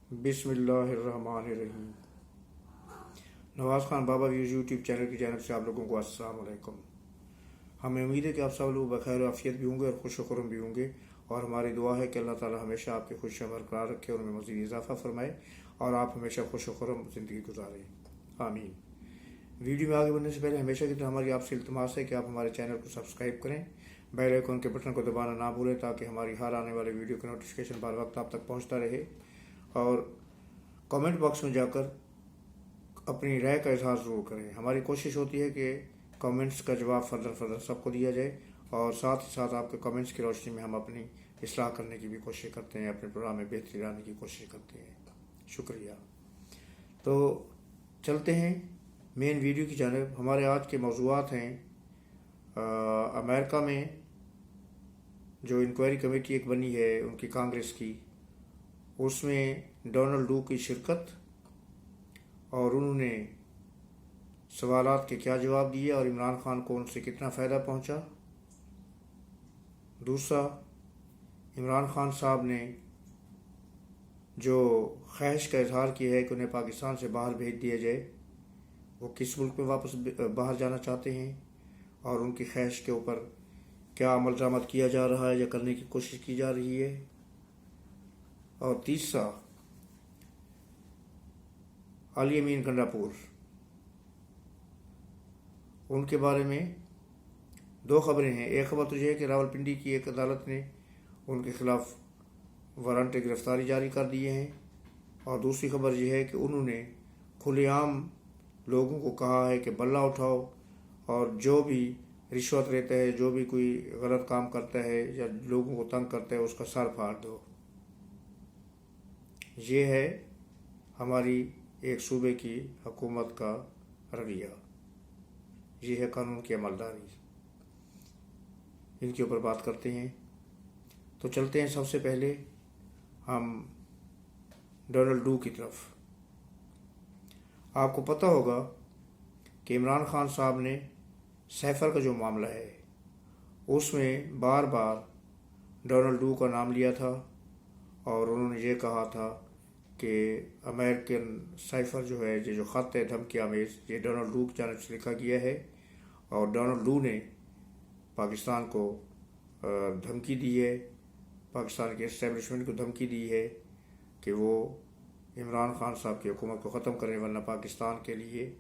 बिस्मिल्लाहिर्रहमानिर्रहीम। नवाज़ खान बाबा views YouTube channel की जानब से आप लोगों को अस्सलाम वालेकुम। हमें उम्मीद है कि आप सब लोग बखैर आफियत भी होंगे और खुश खुरम भी होंगे, और हमारी दुआ है कि अल्लाह ताला हमेशा आपकी खुशियाँ बरकरार रखे और उनमें मज़ीद इजाफ़ा फरमाए और आप हमेशा खुश खुरम ज़िंदगी गुजारें, आमीन। वीडियो में आगे बढ़ने से पहले हमेशा की तरह हमारी आपसे इल्तिमास है कि आप हमारे चैनल को सब्सक्राइब करें, बेल आइकन के बटन को दबाना ना भूलें ताकि हमारी हर आने वाले वीडियो का नोटिफिकेशन बार वक्त आप तक पहुँचता रहे। और कमेंट बॉक्स में जाकर अपनी राय का इजहार ज़रूर करें। हमारी कोशिश होती है कि कमेंट्स का जवाब फर्दर सबको दिया जाए, और साथ ही साथ आपके कमेंट्स की रोशनी में हम अपनी इस्लाह करने की भी कोशिश करते हैं, अपने प्रोग्राम में बेहतरी लाने की कोशिश करते हैं। शुक्रिया। तो चलते हैं मेन वीडियो की जानिब। हमारे आज के मौज़ूआत हैं अमेरिका में जो इंक्वायरी कमेटी एक बनी है उनकी कांग्रेस की, उसमें डोनाल्ड डू की शिरकत और उन्होंने सवालात के क्या जवाब दिए और इमरान खान को उनसे कितना फ़ायदा पहुंचा। दूसरा, इमरान खान साहब ने जो ख्वाहिश का इजहार किया है कि उन्हें पाकिस्तान से बाहर भेज दिया जाए, वो किस मुल्क में वापस बाहर जाना चाहते हैं और उनकी ख्वाहिश के ऊपर क्या अमल दरामद किया जा रहा है या करने की कोशिश की जा रही है। और तीसरा, अली अमीन गंडापुर, उनके बारे में दो खबरें हैं। एक खबर तो यह है कि रावलपिंडी की एक अदालत ने उनके खिलाफ वारंट गिरफ्तारी जारी कर दिए हैं, और दूसरी खबर यह है कि उन्होंने खुलेआम लोगों को कहा है कि बल्ला उठाओ और जो भी रिश्वत लेता है, जो भी कोई गलत काम करता है या लोगों को तंग करता है, उसका सर फाड़ दो। ये है हमारी एक सूबे की हुकूमत का रवैया, ये है कानून की अमलदारी। इनके ऊपर बात करते हैं। तो चलते हैं सबसे पहले हम डोनाल्ड डू की तरफ। आपको पता होगा कि इमरान खान साहब ने सैफर का जो मामला है उसमें बार बार डोनाल्ड डू का नाम लिया था, और उन्होंने ये कहा था कि अमेरिकन साइफर जो है, ये जो ख़त है धमकी आमेज़, ये डोनाल्ड डू की जानिब से लिखा गया है, और डोनाल्ड डू ने पाकिस्तान को धमकी दी है, पाकिस्तान के एस्टेब्लिशमेंट को धमकी दी है कि वो इमरान खान साहब की हुकूमत को ख़त्म करें, वरना पाकिस्तान के लिए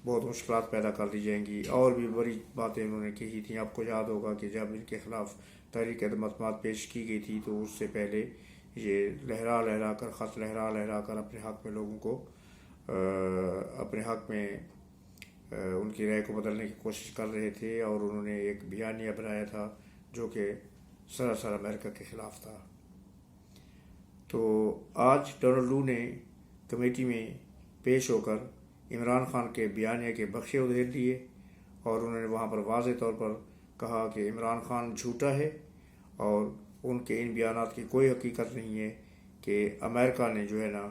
बहुत मुश्किलात पैदा कर दी जाएंगी। और भी बड़ी बातें उन्होंने कही थी। आपको याद होगा कि जब इनके ख़िलाफ़ तहरीक अदम-ए-एतमाद पेश की गई थी तो उससे पहले ये ख़त लहरा कर अपने हक़ में लोगों को अपने हक़ में उनकी राय को बदलने की कोशिश कर रहे थे, और उन्होंने एक बयानिया बनाया था जो कि सरासर अमेरिका के ख़िलाफ़ था। तो आज डोनाल्ड डू ने कमेटी में पेश होकर इमरान खान के बयानिया के बख्शे उधेड़ दिए, और उन्होंने वहाँ पर वाज़ेह तौर पर कहा कि इमरान खान झूठा है और उनके इन बयानात की कोई हकीकत नहीं है कि अमेरिका ने जो है ना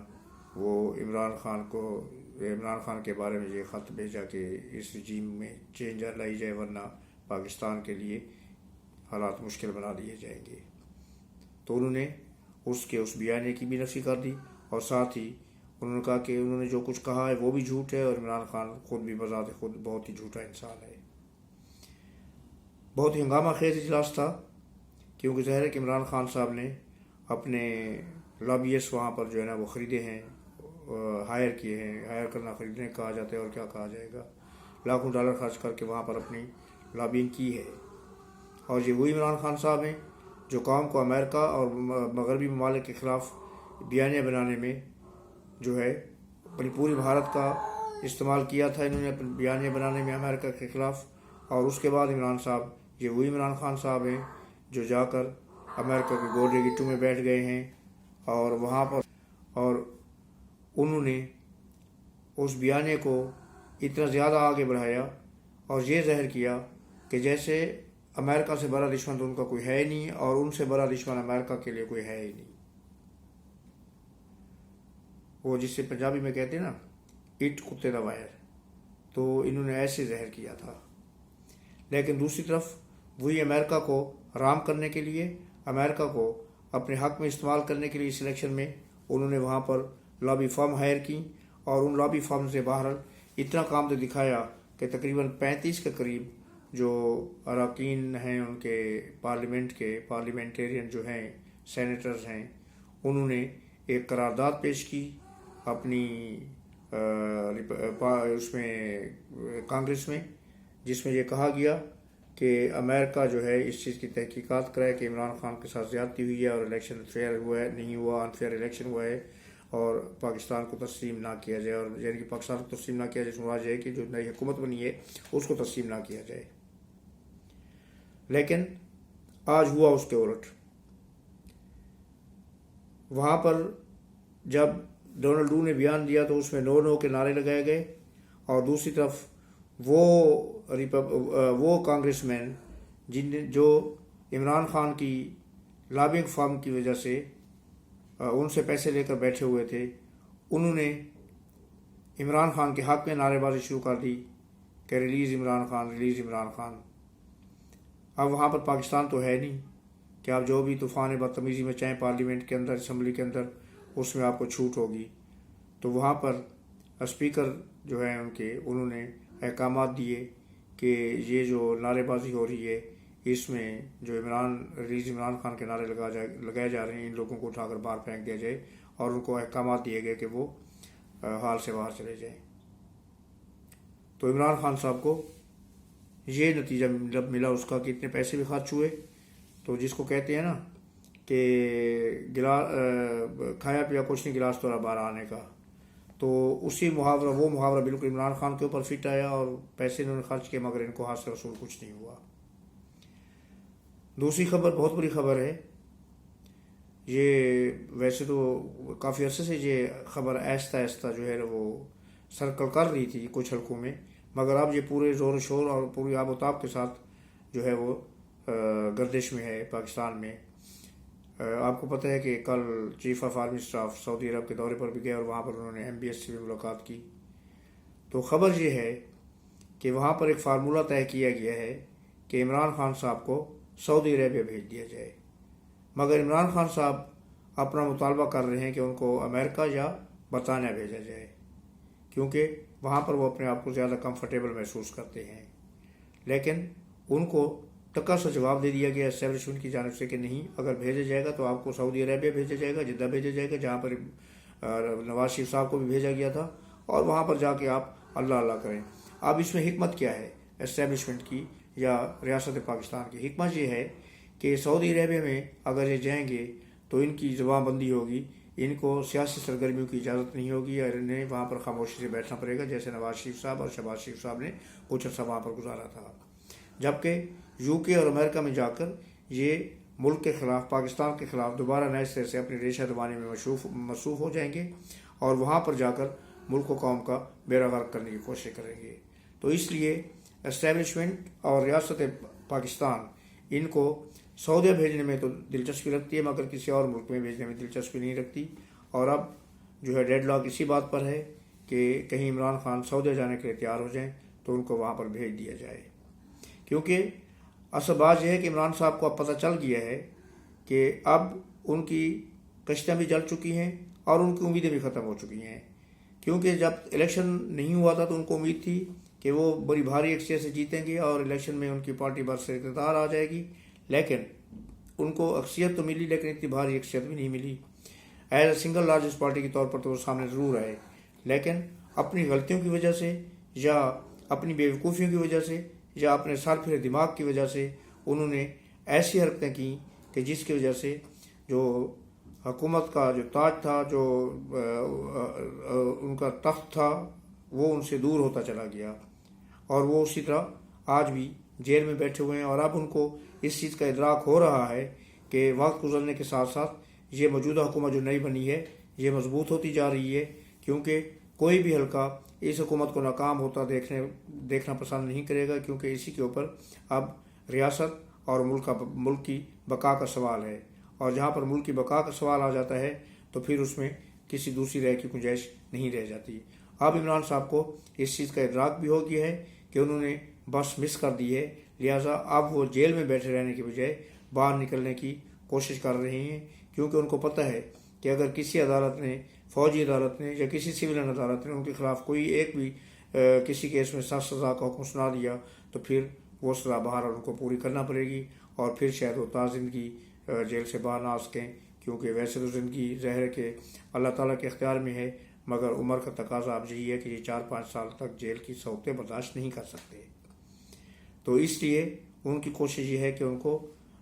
वो इमरान खान के बारे में ये ख़त भेजा कि इस रजीम में चेंज लाई जाए, वरना पाकिस्तान के लिए हालात मुश्किल बना दिए जाएंगे। तो उन्होंने उस बयाने की भी नफ़ी कर दी, और साथ ही उन्होंने कहा कि उन्होंने जो कुछ कहा है वो भी झूठ है, और इमरान खान खुद भी बज़ात खुद बहुत ही झूठा इंसान है। बहुत ही हंगामा खेज इजलास था, क्योंकि ज़ाहिर है कि इमरान खान साहब ने अपने लॉबियस्ट वहाँ पर जो है ना वो ख़रीदे हैं, हायर किए हैं। हायर करना ख़रीदने कहा जाता है, और क्या कहा जाएगा, लाखों डॉलर खर्च करके वहाँ पर अपनी लॉबिंग की है। और ये वही इमरान खान साहब हैं जो कौम को अमेरिका और मगरबी ममालिक के ख़िलाफ़ बयानिया बनाने में जो है अपनी पूरी महारत का इस्तेमाल किया था इन्होंने अपने बयानिया बनाने में अमेरिका के ख़िलाफ़। और उसके बाद इमरान साहब, ये वही इमरान खान साहब हैं जो जाकर अमेरिका के गोल्डन गिट्टू में बैठ गए हैं, और वहाँ पर और उन्होंने उस बयाने को इतना ज़्यादा आगे बढ़ाया और ये ज़ाहिर किया कि जैसे अमेरिका से बड़ा दुश्मन तो उनका कोई है ही नहीं, और उनसे बड़ा दुश्मन अमेरिका के लिए कोई है ही नहीं। वो जिससे पंजाबी में कहते हैं ना, इट कुत्ते दा वायर, तो इन्होंने ऐसे ज़हर किया था। लेकिन दूसरी तरफ वही अमेरिका को राम करने के लिए, अमेरिका को अपने हक़ में इस्तेमाल करने के लिए इस इलेक्शन में उन्होंने वहाँ पर लॉबी फर्म हायर की और उन लॉबी फर्म से बाहर इतना काम तो दिखाया कि तकरीबन 35 के करीब जो अरकान हैं उनके पार्लियामेंट के पार्लियामेंटेरियन जो हैं सेनेटर्स हैं, उन्होंने एक करारदाद पेश की अपनी उसमें कांग्रेस में, जिसमें ये कहा गया कि अमेरिका जो है इस चीज़ की तहकीकात कराए कि इमरान खान के साथ ज़्यादती हुई है और इलेक्शन फेयर हुआ है नहीं हुआ, अनफेयर इलेक्शन हुआ है और पाकिस्तान को तस्लीम ना किया जाए, और यानी कि पाकिस्तान को तस्लीम ना किया जाए इसमें मुराद है कि जो नई हुकूमत बनी है उसको तस्लीम ना किया जाए। लेकिन आज हुआ उसके उलट। वहाँ पर जब डोनाल्ड डू ने बयान दिया तो उसमें नो नो के नारे लगाए गए, और दूसरी तरफ वो कांग्रेसमैन जो इमरान खान की लॉबिंग फर्म की वजह से उनसे पैसे लेकर बैठे हुए थे, उन्होंने इमरान खान के हक़ में नारेबाजी शुरू कर दी कि रिलीज़ इमरान खान, रिलीज़ इमरान खान। अब वहाँ पर पाकिस्तान तो है नहीं कि आप जो भी तूफ़ान बदतमीज़ी में चाहें पार्लियामेंट के अंदर, असम्बली के अंदर, उसमें आपको छूट होगी। तो वहाँ पर स्पीकर जो है उन्होंने अहकाम दिए कि ये जो नारेबाजी हो रही है इसमें जो रिलीज़ इमरान खान के नारे लगाए जा रहे हैं, इन लोगों को उठाकर बाहर फेंक दिया जाए, और उनको अहकाम दिए गए कि वो हाल से बाहर चले जाएं। तो इमरान खान साहब को ये नतीजा जब मिला उसका कि इतने पैसे भी खर्च हुए, तो जिसको कहते हैं ना कि खाया पिया कुछ नहीं गिलास तोड़ा बाहर आने का, तो वो मुहावरा बिल्कुल इमरान खान के ऊपर फिट आया और पैसे इन्होंने खर्च किए मगर इनको हाथ से वसूल कुछ नहीं हुआ। दूसरी खबर बहुत बड़ी खबर है, ये वैसे तो काफ़ी अरसे से ये खबर आहिस्ता आहिस्ता जो है वो सर्कल कर रही थी कुछ हल्कों में, मगर अब ये पूरे ज़ोर शोर और पूरी आबोताब के साथ जो है वो गर्दिश में है पाकिस्तान में। आपको पता है कि कल चीफ ऑफ आर्मी स्टाफ सऊदी अरब के दौरे पर भी गए और वहाँ पर उन्होंने MBS से भी मुलाकात की। तो ख़बर ये है कि वहाँ पर एक फार्मूला तय किया गया है कि इमरान खान साहब को सऊदी अरेबिया भेज दिया जाए, मगर इमरान खान साहब अपना मुतालबा कर रहे हैं कि उनको अमेरिका या बरतानिया भेजा जाए, क्योंकि वहाँ पर वो अपने आप को ज़्यादा कंफर्टेबल महसूस करते हैं। लेकिन उनको टक्का सा जवाब दे दिया गया एस्टेब्लिशमेंट की जानिब से कि नहीं, अगर भेजा जाएगा तो आपको सऊदी अरेबिया भेजा जाएगा, जिद्दा भेजा जाएगा, जहाँ पर नवाज शरीफ साहब को भी भेजा गया था, और वहाँ पर जाके आप अल्लाह अल्लाह करें। अब इसमें हिकमत क्या है एस्टेब्लिशमेंट की या रियासत पाकिस्तान की? हिकमत ये है कि सऊदी अरेबिया में अगर ये जाएंगे तो इनकी ज़बानबंदी होगी, इनको सियासी सरगर्मियों की इजाज़त नहीं होगी और इन्हें वहाँ पर खामोशी से बैठना पड़ेगा, जैसे नवाज शरीफ साहब और शहबाज शरीफ साहब ने कुछ अर्सा वहाँ पर गुजारा था। जबकि UK और अमेरिका में जाकर ये मुल्क के ख़िलाफ़, पाकिस्तान के ख़िलाफ़ दोबारा नए सिरे से अपनी रेशा दबाने में मसरूफ़ हो जाएंगे और वहाँ पर जाकर मुल्क व कौम का बेड़ा गर्क करने की कोशिश करेंगे। तो इसलिए एस्टेब्लिशमेंट और रियासत पाकिस्तान इनको सऊदी भेजने में तो दिलचस्पी रखती है, मगर किसी और मुल्क में भेजने में दिलचस्पी नहीं रखती। और अब जो है डेडलॉक इसी बात पर है कि कहीं इमरान खान सऊदी जाने के लिए तैयार हो जाएं तो उनको वहाँ पर भेज दिया जाए, क्योंकि असल बात यह है कि इमरान साहब को अब पता चल गया है कि अब उनकी कश्तियाँ भी जल चुकी हैं और उनकी उम्मीदें भी ख़त्म हो चुकी हैं। क्योंकि जब इलेक्शन नहीं हुआ था तो उनको उम्मीद थी कि वो बड़ी भारी अक्सरियत से जीतेंगे और इलेक्शन में उनकी पार्टी बरसर इक़्तिदार आ जाएगी, लेकिन उनको अक्सरियत तो मिली लेकिन इतनी भारी अक्सरियत भी नहीं मिली। As a single largest party के तौर पर तो वो सामने ज़रूर आए, लेकिन अपनी गलतियों की वजह से या अपनी बेवकूफ़ियों की वजह से या अपने सार फिरे दिमाग की वजह से उन्होंने ऐसी हरकतें की कि जिसकी वजह से जो हुकूमत का जो ताज था, जो उनका तख्त था, वो उनसे दूर होता चला गया और वो उसी तरह आज भी जेल में बैठे हुए हैं। और अब उनको इस चीज़ का इदराक हो रहा है कि वक्त गुजरने के साथ साथ ये मौजूदा हुकूमत जो नई बनी है ये मजबूत होती जा रही है, क्योंकि कोई भी हल्का इस हुकूमत को नाकाम होता देखना पसंद नहीं करेगा, क्योंकि इसी के ऊपर अब रियासत और मुल्क की बका का सवाल है। और जहाँ पर मुल्क की बका का सवाल आ जाता है तो फिर उसमें किसी दूसरी राय की गुंजाइश नहीं रह जाती। अब इमरान साहब को इस चीज़ का इदराक भी हो गया है कि उन्होंने बस मिस कर दी है, लिहाजा अब वो जेल में बैठे रहने की बजाय बाहर निकलने की कोशिश कर रहे हैं, क्योंकि उनको पता है کہ اگر کسی عدالت نے، فوجی عدالت نے یا کسی سولین عدالت نے ان کے خلاف کوئی ایک بھی کسی کیس میں سخت سزا کا حکم سنا دیا تو پھر وہ سزا باہر ان کو پوری کرنا پڑے گی، اور پھر شاید وہ تا زندگی جیل سے باہر نہ آ سکیں، کیونکہ ویسے تو زندگی ظاہر کہ اللہ تعالیٰ کے اختیار میں ہے، مگر عمر کا تقاضا اب یہی ہے کہ یہ 4-5 سال تک جیل کی سعودتیں برداشت نہیں کر سکتے۔ تو اس لیے ان کی کوشش یہ ہے کہ ان کو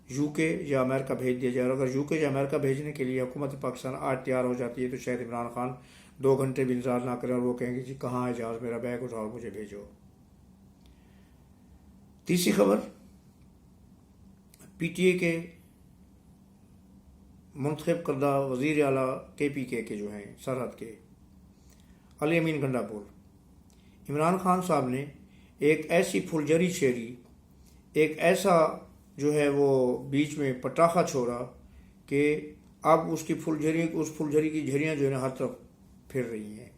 یو کے یا امریکہ بھیج دیا جائے، اور اگر یو کے یا امریکہ بھیجنے کے لیے حکومت پاکستان آج تیار ہو جاتی ہے تو شاید عمران خان 2 گھنٹے بھی انتظار نہ کرے اور وہ کہیں گے جی کہاں ہے جہاز، میرا بیگ اٹھاؤ مجھے بھیجو۔ تیسری خبر، پی ٹی اے کے منتخب کردہ وزیر اعلیٰ کے پی کے جو ہیں سرحد کے، علی امین گنڈا پور، عمران خان صاحب نے ایک ایسی پھلجھڑی چھیڑی، ایک ایسا جو ہے وہ بیچ میں پٹاخہ چھوڑا کہ اب اس پھلجھڑی کی جھڑیاں جو ہے ہر طرف پھر رہی ہیں۔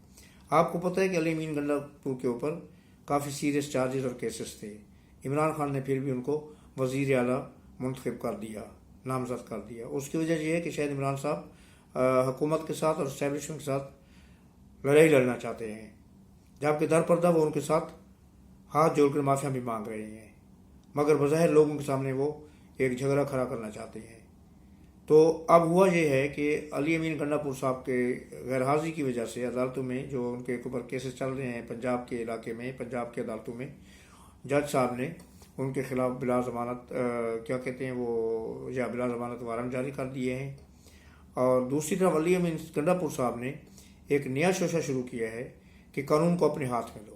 آپ کو پتہ ہے کہ علی امین گنڈا پور کے اوپر کافی سیریس چارجز اور کیسز تھے، عمران خان نے پھر بھی ان کو وزیر اعلیٰ منتخب کر دیا، نامزد کر دیا۔ اس کی وجہ یہ ہے کہ شاید عمران صاحب حکومت کے ساتھ اور اسٹیبلشمنٹ کے ساتھ لڑائی لڑنا چاہتے ہیں، جبکہ در پردہ وہ ان کے ساتھ ہاتھ جوڑ کر معافیاں بھی مانگ رہے ہیں، مگر بظاہر لوگوں کے سامنے وہ ایک جھگڑا کھڑا کرنا چاہتے ہیں۔ تو اب ہوا یہ ہے کہ علی امین گنڈا پور صاحب کے غیر حاضری کی وجہ سے عدالتوں میں جو ان کے اوپر کیسز چل رہے ہیں پنجاب کے علاقے میں، پنجاب کے عدالتوں میں، جج صاحب نے ان کے خلاف بلا ضمانت بلا ضمانت وارنٹ جاری کر دیے ہیں۔ اور دوسری طرف علی امین گنڈا پور صاحب نے ایک نیا شوشہ شروع کیا ہے کہ قانون کو اپنے ہاتھ میں لو،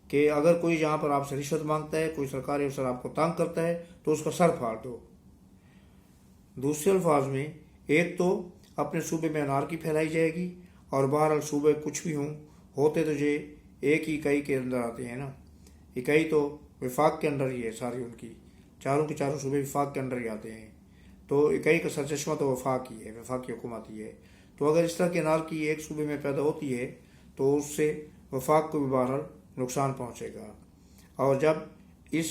کہ اگر کوئی یہاں پر آپ سے رشوت مانگتا ہے، کوئی سرکاری افسر آپ کو تنگ کرتا ہے تو اس کا سر پھاڑ دو۔ دوسرے الفاظ میں، ایک تو اپنے صوبے میں انارکی پھیلائی جائے گی، اور بہرحال صوبے کچھ بھی ہوں، ہوتے تو یہ ایک ہی اکائی کے اندر آتے ہیں نا، اکائی تو وفاق کے اندر ہی ہے ساری، ان کی چاروں کے چاروں صوبے وفاق کے اندر ہی آتے ہیں، تو اکائی کا سرچشمہ تو وفاق ہی ہے، وفاقی حکومت ہی ہے۔ تو اگر اس طرح کی انارکی ایک صوبے میں پیدا ہوتی ہے تو اس سے وفاق کو بھی بہرحال نقصان پہنچے گا، اور جب اس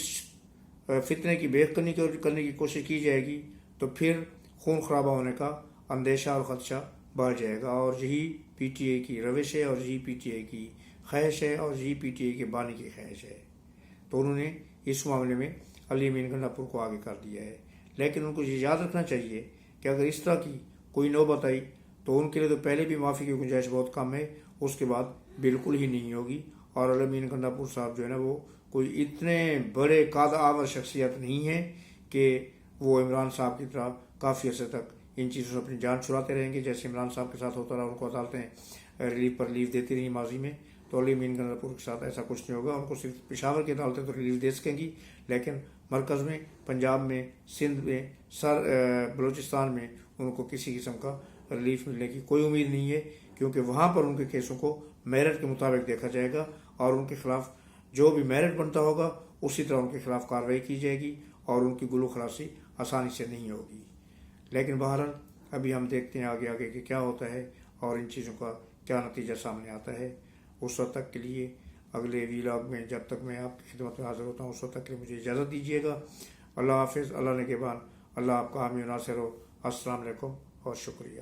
فتنے کی بیخ کرنے کی کوشش کی جائے گی تو پھر خون خرابہ ہونے کا اندیشہ اور خدشہ بڑھ جائے گا، اور یہی پی ٹی اے کی روش ہے، اور یہی پی ٹی اے کی خواہش ہے، اور یہی پی ٹی اے کے بانی کی خواہش ہے۔ تو انہوں نے اس معاملے میں علی امین گنڈا پور کو آگے کر دیا ہے، لیکن ان کو یہ یاد رکھنا چاہیے کہ اگر اس طرح کی کوئی نوبت آئی تو ان کے لیے تو پہلے بھی معافی کی گنجائش بہت کم ہے، اس کے بعد بالکل ہی نہیں ہوگی۔ اور علی امین گنڈا پور صاحب جو ہے نا وہ کوئی اتنے بڑے قاد آور شخصیت نہیں ہیں کہ وہ عمران صاحب کی طرح کافی عرصے تک ان چیزوں سے اپنی جان چھڑاتے رہیں گے، جیسے عمران صاحب کے ساتھ ہوتا رہا، ان کو عدالتیں ریلیف پر ریلیف دیتی رہی ماضی میں۔ تو علی امین گنڈا پور کے ساتھ ایسا کچھ نہیں ہوگا، ان کو صرف پشاور کی عدالتیں تو ریلیف دے سکیں گی، لیکن مرکز میں، پنجاب میں، سندھ میں، بلوچستان میں ان کو کسی قسم کا ریلیف ملنے کی کوئی امید نہیں ہے، کیونکہ وہاں پر ان کے کیسوں کو میرٹ کے مطابق دیکھا جائے گا، اور ان کے خلاف جو بھی میرٹ بنتا ہوگا اسی طرح ان کے خلاف کارروائی کی جائے گی، اور ان کی گلو خلاصی آسانی سے نہیں ہوگی۔ لیکن بہرحال ابھی ہم دیکھتے ہیں آگے کہ کیا ہوتا ہے اور ان چیزوں کا کیا نتیجہ سامنے آتا ہے۔ اس وقت تک کے لیے اگلے ویلاگ میں جب تک میں آپ کی خدمت میں حاضر ہوتا ہوں اس وقت تک کے لیے مجھے اجازت دیجیے گا۔ اللہ حافظ، اللہ نگہبان، اللہ آپ کا حامی و ناصر ہو۔ السلام علیکم اور شکریہ۔